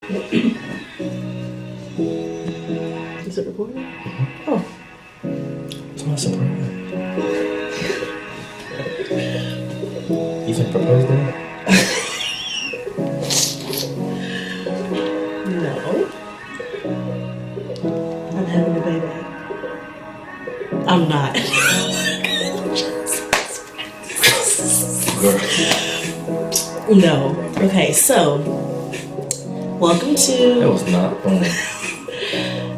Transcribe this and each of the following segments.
Is it recording? Oh. It's my surprise. You think propose to me? No. I'm having a baby. I'm not. Girl. No. Okay, so welcome That to was not funny.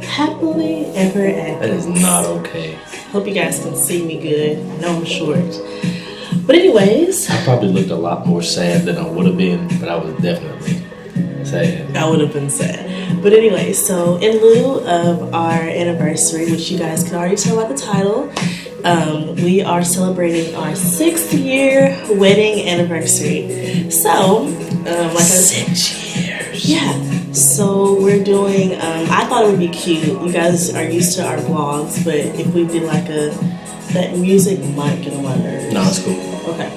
Happily Ever That After. is not okay. Hope you guys can see me good. I know I'm short. But anyways, I probably looked a lot more sad than I would have been, but I was definitely sad. I would have been sad. But anyway, so in lieu of our anniversary, which you guys can already tell by the title, we are celebrating our 6th year wedding anniversary. So, like 6 years. yeah. So we're doing. I thought it would be cute. You guys are used to our vlogs, but if we did like that music might get on my nerves. No, it's cool. Okay.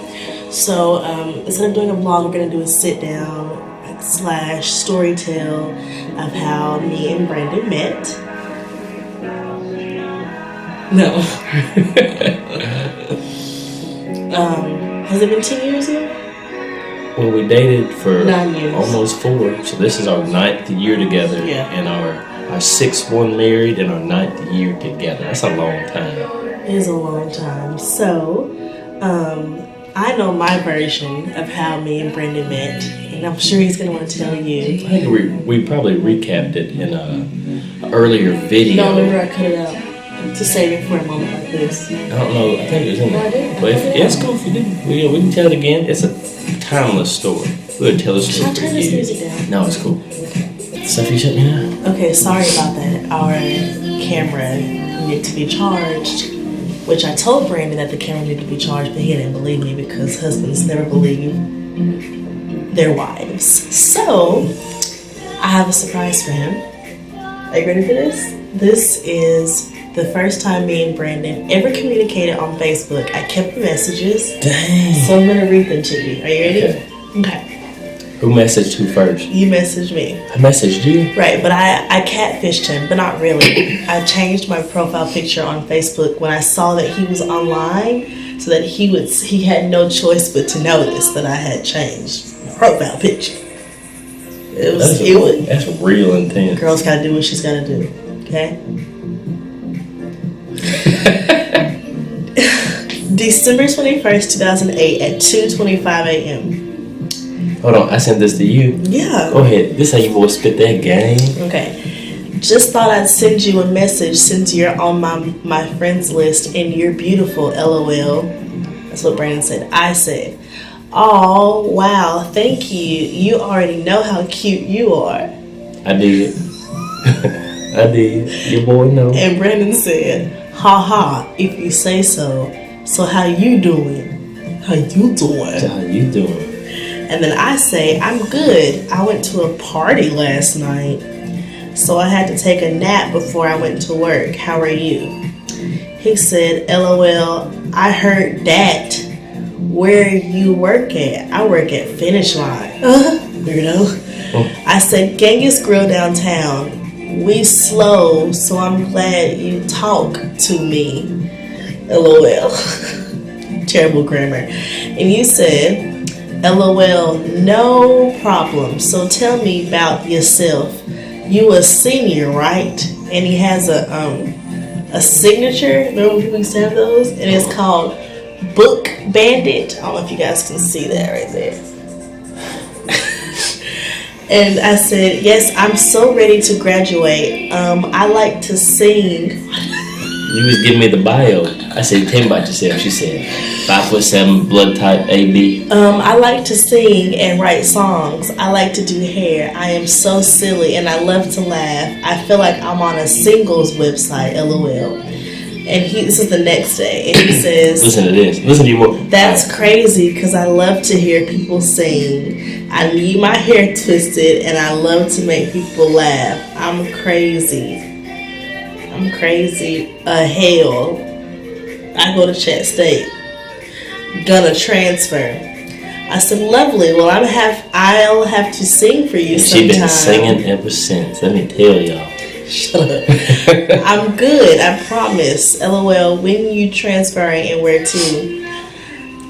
So instead of doing a vlog, we're gonna do a sit down / story tell of how me and Brandon met. No. Has it been 10 years yet? Well, we dated for 9 years. almost 4, so this is our 9th year together, Yeah. and our 6th one married, and our 9th year together. That's a long time. It is a long time. So, I know my version of how me and Brandon met, and I'm sure he's gonna want to tell you. I think we probably recapped it in an earlier video. No, remember I cut it out to save it for a moment like this. I don't know. I think it was in No, I there. didn't. But it's cool if you did. We can tell it again. It's a timeless story. We'll tell a Should story I for turn this years. music down? No, it's cool. Stuff you sent me now? Okay, sorry about that. Our camera needed to be charged, which I told Brandon that the camera needed to be charged, but he didn't believe me because husbands never believe their wives. So, I have a surprise for him. Are you ready for this? This is the first time me and Brandon ever communicated on Facebook. I kept the messages, Dang. so I'm going to read them to you. Are you ready? Okay. Who messaged who first? You messaged me. I messaged you. Right, but I catfished him, but not really. I changed my profile picture on Facebook when I saw that he was online, so that he had no choice but to notice that I had changed my profile picture. That's real intense. Girl's gotta do what she's gotta do, okay? December 21st, 2008 at 2:25 a.m. Hold on, I sent this to you. Yeah. Go ahead. This how you boys spit that game. Okay. Just thought I'd send you a message since you're on my friends list and you're beautiful, LOL. That's what Brandon said. I said, oh, wow, thank you. You already know how cute you are. I did. I did. Your boy know. And Brandon said, ha ha, if you say so. So how you doing? How you doing? How you doing? And then I say, I'm good. I went to a party last night, so I had to take a nap before I went to work. How are you? He said, LOL, I heard that. Where you work at? I work at Finish Line. Weirdo. Oh. I said, Genghis Grill downtown. We slow, so I'm glad you talk to me. LOL. Terrible grammar. And you said, LOL, no problem. So tell me about yourself. You a senior, right? And he has a signature. Remember when people used to have those? And it's called Book Bandit. I don't know if you guys can see that right there. And I said, yes, I'm so ready to graduate. I like to sing. You was giving me the bio. I said, tell me about yourself. She said, 5'7", blood type AB. I like to sing and write songs. I like to do hair. I am so silly and I love to laugh. I feel like I'm on a singles website, LOL. And this is the next day, and he says, Listen to this. Listen to you. That's crazy because I love to hear people sing. I need my hair twisted and I love to make people laugh. I'm crazy. Hell. I go to Chat State. Gonna transfer. I said, lovely. Well, I'll have to sing for you sometime. She been singing ever since. Let me tell y'all. Shut up. I'm good. I promise. LOL. When you transferring and where to?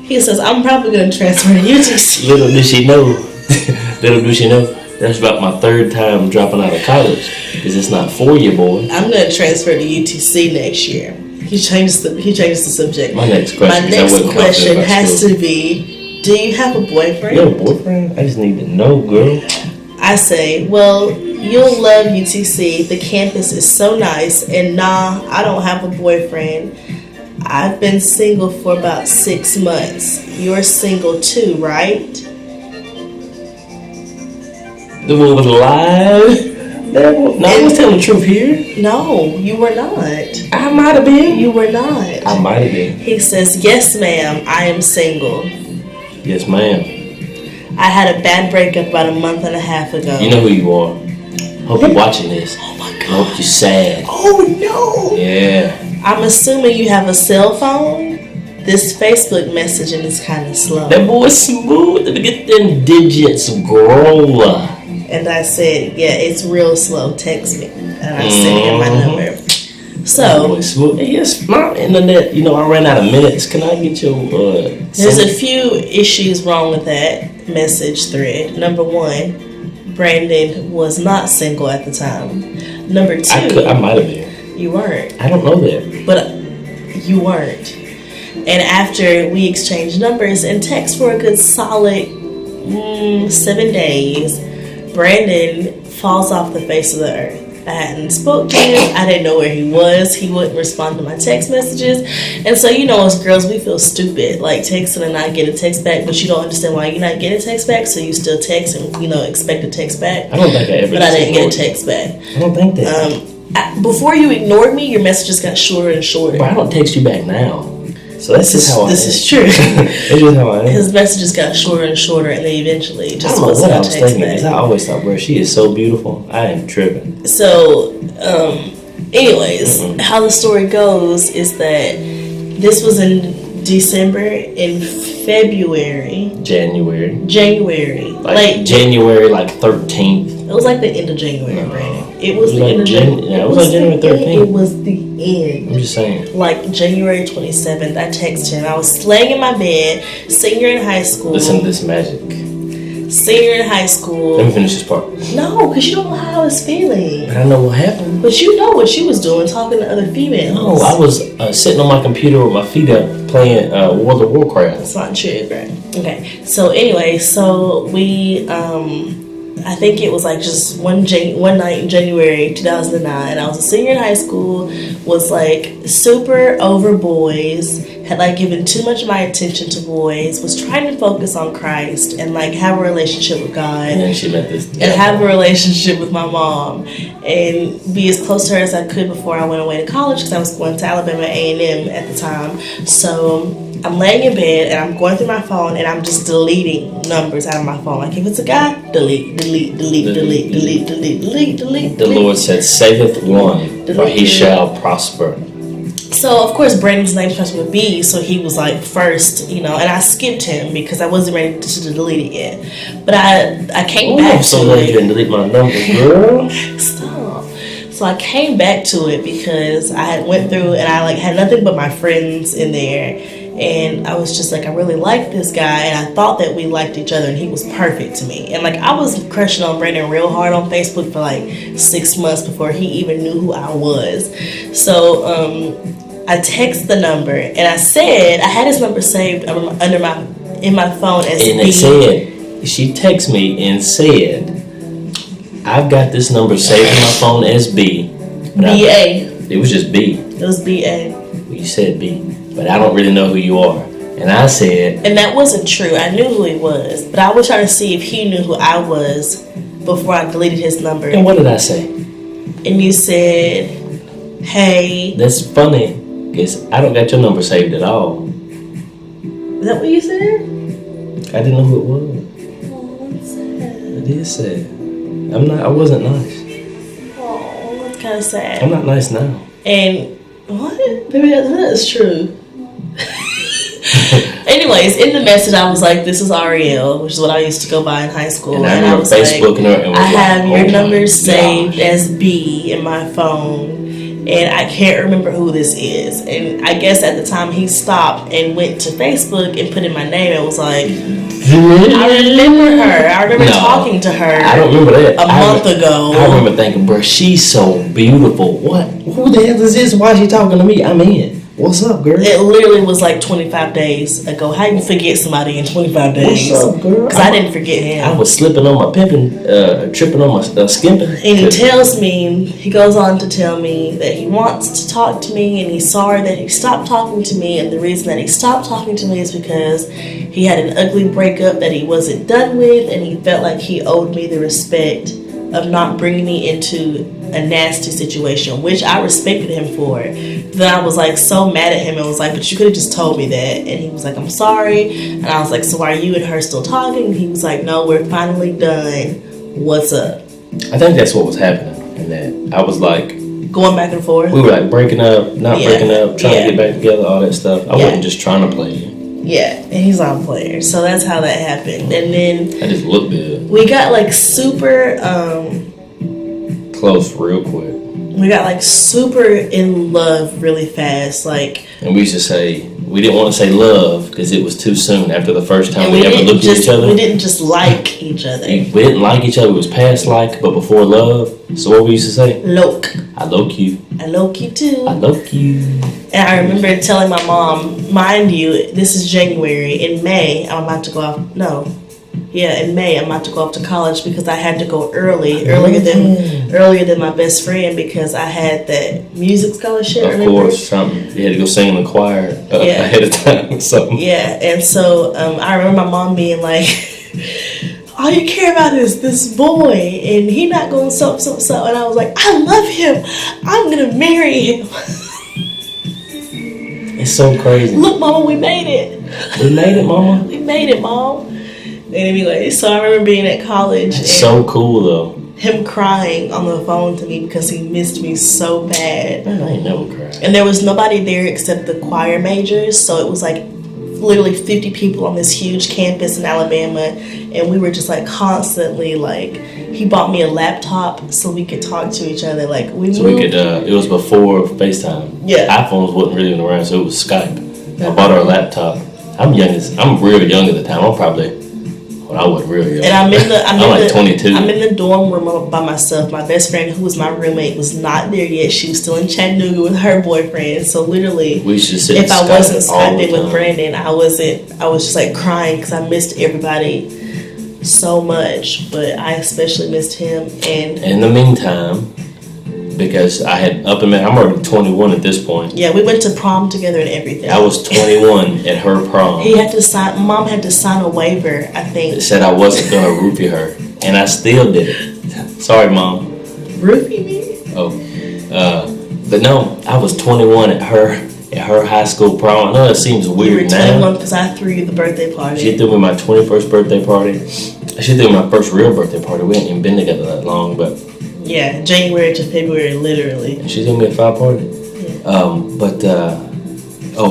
He says, I'm probably going to transfer to UTC. Little did she know. Little do she know. That's about my third time dropping out of college. Because it's not for you, boy. I'm going to transfer to UTC next year. He changed the subject. My next question has to be, do you have a boyfriend? You have a boyfriend? I just need to know, girl. I say, well, you'll love UTC. The campus is so nice. And nah, I don't have a boyfriend. I've been single for about 6 months. You're single too, right? The one was alive? No, I was telling the truth here. No, you were not. I might have been. You were not. I might have been. He says, yes, ma'am, I am single. Yes, ma'am. I had a bad breakup about a month and a half ago. You know who you are. Hope you're watching this. Oh my God. I hope you're sad. Oh no. Yeah. I'm assuming you have a cell phone. This Facebook messaging is kind of slow. That boy's smooth. Let me get them digits, girl. And I said, yeah, it's real slow. Text me. And I sent him my number. So, yes, my internet, I ran out of minutes. Can I get your, there's a few issues wrong with that message thread. Number one, Brandon was not single at the time. Number two, I might have been. You weren't. I don't know that. But you weren't. And after we exchanged numbers and text for a good solid 7 days, Brandon falls off the face of the earth. I hadn't spoke to him. I didn't know where he was. He wouldn't respond to my text messages. And so, as girls, we feel stupid. Like texting and not getting a text back, but you don't understand why you're not getting a text back. So you still text and, expect a text back. I don't think I ever But I didn't get a text back. I don't think that. Before you ignored me, your messages got shorter and shorter. But I don't text you back now. So this is how I am. This is true. This is how I am. His messages got shorter and shorter, and then eventually just I don't know what I was thinking. Because I always thought, bro, she is so beautiful. I am tripping. So, anyways, how the story goes is that this was in December. In February, January, like January, like 13th. It was like the end of January, Brandon. It was the end of January. Yeah, it was like January 13th. It was the end. I'm just saying. Like January 27th, I texted him. I was laying in my bed, senior in high school. Listen to this magic. Senior in high school. Let me finish this part. No, because you don't know how I was feeling. But I know what happened. But you know what you was doing, talking to other females. No, I was sitting on my computer with my feet up playing World of Warcraft. That's not true, right? Okay. So anyway, we I think it was like just one night in January 2009. I was a senior in high school, was like super over boys, had like given too much of my attention to boys, was trying to focus on Christ and like have a relationship with God. And then she met this. And have a relationship with my mom and be as close to her as I could before I went away to college because I was going to Alabama A&M at the time. So I'm laying in bed and I'm going through my phone and I'm just deleting numbers out of my phone. Like if it's a guy, delete. The Lord said, saveth one, for he shall prosper. So of course Brandon's name starts with B, so he was like first, and I skipped him because I wasn't ready to delete it yet. But I came back to it. I'm so glad you didn't delete my number, girl. Stop. So I came back to it because I had went through and I like had nothing but my friends in there. And I was just like, I really like this guy, and I thought that we liked each other, and he was perfect to me. And like, I was crushing on Brandon real hard on Facebook for like 6 months before he even knew who I was. So I texted the number, and I said I had his number saved in my phone as and it said, she texted me and said, I've got this number saved in my phone as B. B-A. It was just B. It was B-A. Well, you said B. But I don't really know who you are. And I said... And that wasn't true. I knew who he was. But I was trying to see if he knew who I was before I deleted his number. And what did I say? And you said, hey... That's funny. Because I don't got your number saved at all. Is that what you said? I didn't know who it was. Oh, that's sad. I did say I wasn't nice. Oh, that's kind of sad. I'm not nice now. And... What? Maybe that's true. Anyways, in the message, I was like, "This is Ariel," which is what I used to go by in high school. And I remember was Facebooking her and was I like, have your oh my number gosh. saved as B in my phone, and I can't remember who this is. And I guess at the time he stopped and went to Facebook and put in my name and was like, I remember her. I remember talking to her. I don't remember that. A month ago. I remember thinking, bro, she's so beautiful. What? Who the hell is this? Why is she talking to me? I'm in. What's up, girl? It literally was like 25 days ago. How you forget somebody in 25 days? What's up, girl? Because I didn't forget him. I was slipping on my pimping, tripping on my skimping. And he tells me, he goes on to tell me that he wants to talk to me and he's sorry that he stopped talking to me. And the reason that he stopped talking to me is because he had an ugly breakup that he wasn't done with, and he felt like he owed me the respect of not bringing me into a nasty situation, which I respected him for. Then I was like so mad at him and was like, but you could have just told me that. And he was like, I'm sorry. And I was like, so are you and her still talking? And he was like, no, we're finally done. What's up? I think that's what was happening. And that I was like, going back and forth. We were like breaking up, not breaking up, trying to get back together, all that stuff. I wasn't just trying to play you. Yeah, and he's not a player. So that's how that happened. And then I just looked good. We got like super close real quick. We got like super in love really fast. Like, and we used to say, we didn't want to say love because it was too soon after the first time we ever looked at each other. We didn't just like each other. We didn't like each other. It was past like, but before love. So what we used to say? Loke. I loke you. I loke you too. I loke you. And I remember telling my mom, mind you, this is January. In May, I'm about to go off. In May, I'm about to go off to college because I had to go earlier than my best friend because I had that music scholarship. Of course, something you had to go sing in the choir ahead of time or something. Yeah, and so I remember my mom being like, all you care about is this boy, and he not going so. And I was like, I love him. I'm gonna marry him. It's so crazy. Look, Mama, we made it. We made it, Mama. We made it, Mom. And anyway, so I remember being at college. It's so cool, though. Him crying on the phone to me because he missed me so bad. Man, I ain't never cried. And there was nobody there except the choir majors, so it was like literally 50 people on this huge campus in Alabama, and we were just like constantly like, he bought me a laptop so we could talk to each other. Like we could. It was before FaceTime. Yeah. iPhones wasn't really around, so it was Skype. I bought her a laptop. I'm real young at the time. I'm probably. I wasn't real young. And I'm 22. I'm in the dorm room by myself. My best friend, who was my roommate, was not there yet. She was still in Chattanooga with her boyfriend. So literally, if I wasn't Skyping with Brandon, I was just like crying because I missed everybody so much. But I especially missed him. And in the meantime, because I'm already 21 at this point. Yeah, we went to prom together and everything. I was 21 at her prom. Mom had to sign a waiver, I think. It said I wasn't going to roofie her. And I still did it. Sorry, Mom. Roofie me? Oh. But no, I was 21 at her high school prom. I know that seems weird now. You were 21 because I threw you the birthday party. She threw me my 21st birthday party. She threw me my first real birthday party. We hadn't even been together that long, but... Yeah, January to February, literally. She threw me a 5 party. Yeah.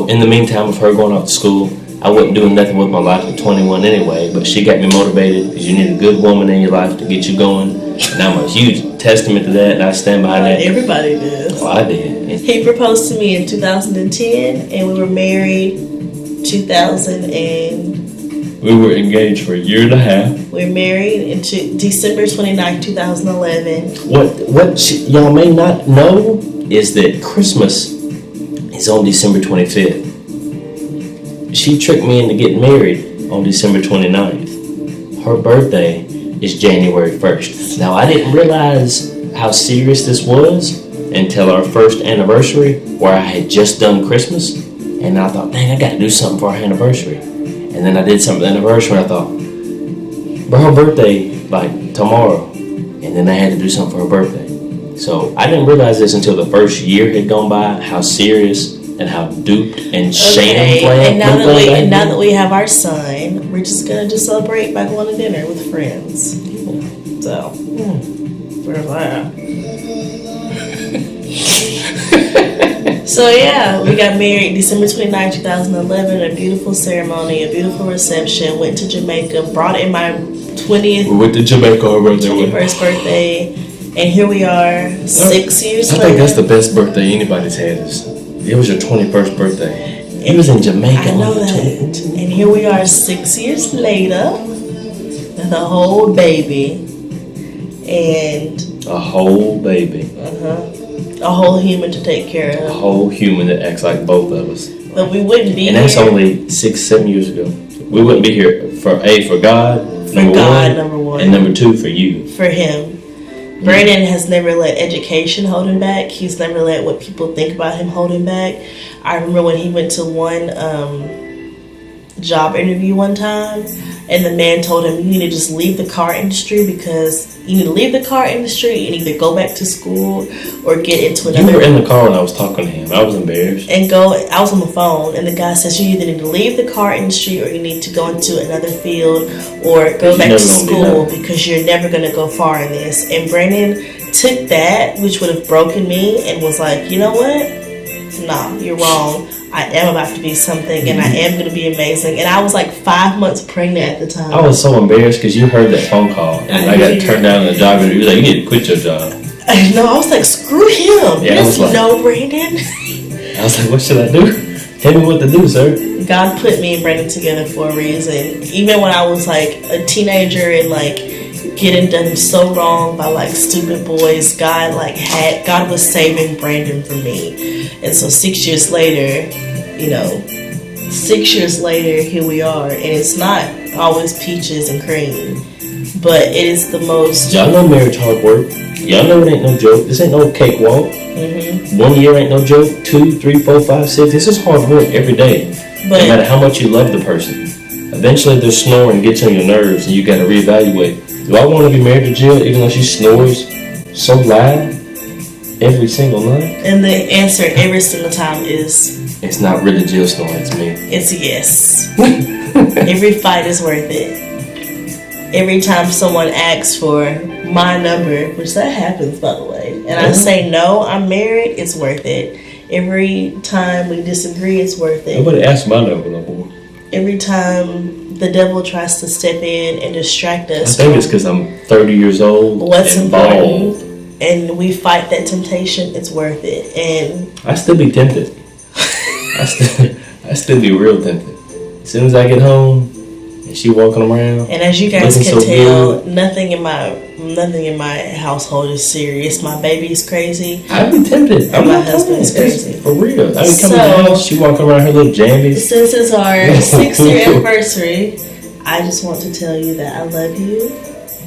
In the meantime of her going off to school, I wasn't doing nothing with my life at 21 anyway, but she got me motivated because you need a good woman in your life to get you going. And I'm a huge testament to that, and I stand behind that. Everybody does. Oh, I did. He proposed to me in 2010, and we were married 2000 and... We were engaged for a year and a half. We were married into December 29th, 2011. What y'all may not know is that Christmas is on December 25th. She tricked me into getting married on December 29th. Her birthday is January 1st. Now, I didn't realize how serious this was until our first anniversary, where I had just done Christmas. And I thought, dang, I got to do something for our anniversary. And then I did something for the anniversary, and I thought, but her birthday, like, tomorrow. And then I had to do something for her birthday. So I didn't realize this until the first year had gone by, how serious and how duped and shamed and now that we have our son, we're just going to just celebrate by going to dinner with friends. Yeah. So, where's that? So yeah, we got married December 29, 2011. A beautiful ceremony, a beautiful reception. Went to Jamaica. Brought in my 20th. We went to Jamaica our birthday. 21st birthday, and here we are 6 years later. I think that's the best birthday anybody's had. It was your 21st birthday. He was in Jamaica. I know that. And here we are 6 years later with a whole baby. And a whole baby. A whole human to take care of. A whole human that acts like both of us. But we wouldn't be here. And that's only 6-7 years ago. We wouldn't be here for God, number one. And number two, for you. For him. Brandon has never let education hold him back. He's never let what people think about him hold him back. I remember when he went to one job interview one time, and the man told him, you need to just leave the car industry because you need to leave the car industry and either go back to school or get into another. You were in the car when I was talking to him. I was embarrassed. I was on the phone, and the guy says you either need to leave the car industry or you need to go into another field or go back to school because you're never going to go far in this. And Brandon took that, which would have broken me, and was like, you know what? Nah, you're wrong. I am about to be something, and I am going to be amazing. And I was like 5 months pregnant at the time. I was so embarrassed because you heard that phone call, and I got turned down in the job interview. You was like, you need to quit your job. No, I was like, screw him. Yeah, no, Brandon. I was like, what should I do? Tell me what to do, sir. God put me and Brandon together for a reason. Even when I was like a teenager and like getting done so wrong by like stupid boys, God was saving Brandon for me. And so 6 years later, 6 years later, here we are. And it's not always peaches and cream, but it is the most. Y'all know marriage hard work. Y'all know it ain't no joke. This ain't no cakewalk. 1 year ain't no joke. 2, 3, 4, 5, 6. This is hard work every day. But no matter how much you love the person, eventually their snoring gets on your nerves and you got to reevaluate. Do I want to be married to Jill even though she snores so loud every single night? And the answer every single time is... It's not really Jill snoring, it's me. It's yes. Every fight is worth it. Every time someone asks for my number, which that happens, by the way, and I say no, I'm married, it's worth it. Every time we disagree, it's worth it. Nobody asks my number no more. Every time the devil tries to step in and distract us. I think it's because I'm 30 years old. What's important, and we fight that temptation, it's worth it. And I still be tempted. I still be real tempted. As soon as I get home and she walking around. And as you guys can tell, nothing in my household is serious. My baby's crazy. I be tempted. My husband's crazy. For real. I be coming to the house, she walking around her little jammies. Since it's our 6-year anniversary, I just want to tell you that I love you.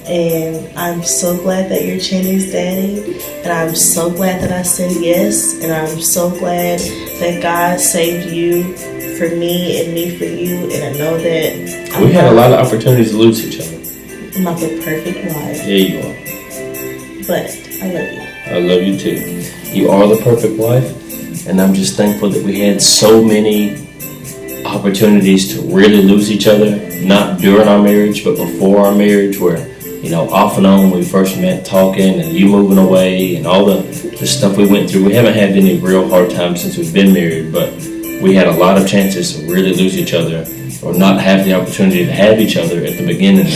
And I'm so glad that you're Chaney's daddy. And I'm so glad that I said yes. And I'm so glad that God saved you for me and me for you. And I know that we had a lot of opportunities to lose each other. I'm not the perfect wife. Yeah, you are. But I love you. I love you too. You are the perfect wife. And I'm just thankful that we had so many opportunities to really lose each other. Not during our marriage, but before our marriage, where off and on when we first met, talking and you moving away and all the stuff we went through. We haven't had any real hard times since we've been married, but we had a lot of chances to really lose each other or not have the opportunity to have each other at the beginning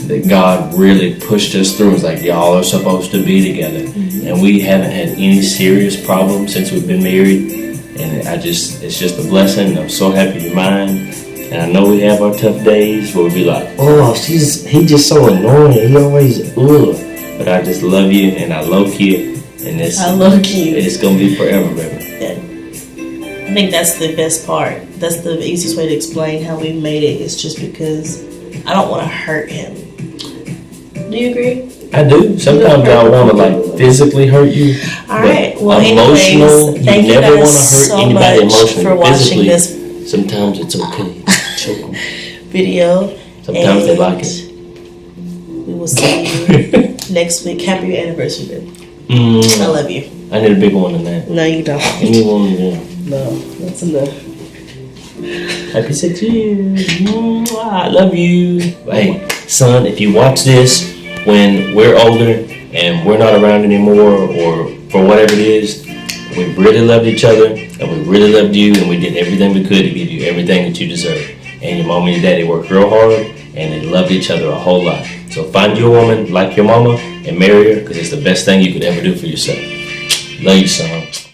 that God really pushed us through. It's like, y'all are supposed to be together. And we haven't had any serious problems since we've been married. And it's just a blessing. I'm so happy you're mine. And I know we have our tough days where we be like, oh, he's just so annoying. He always, But I just love you and I love you. And I love you. It's going to be forever, baby. Yeah. I think that's the best part. That's the easiest way to explain how we made it. It's just because I don't want to hurt him. Do you agree? I do. Sometimes I want to physically hurt you. All right. Well, emotional, anyways, thank you never want guys to hurt so anybody much emotionally. for watching Physically, this sometimes it's okay. Choke 'em. video. Sometimes they like it. We will see you next week. Happy anniversary, baby. I love you. I need a bigger one than that. No, you don't. I need one, yeah. No, that's enough. Happy 6 years. I love you. Hey, son, if you watch this when we're older and we're not around anymore or for whatever it is, we really loved each other. and we really loved you, and we did everything we could to give you everything that you deserve. And your mom and your daddy worked real hard, and they loved each other a whole lot. So find you a woman like your mama and marry her, because it's the best thing you could ever do for yourself. Love you, son.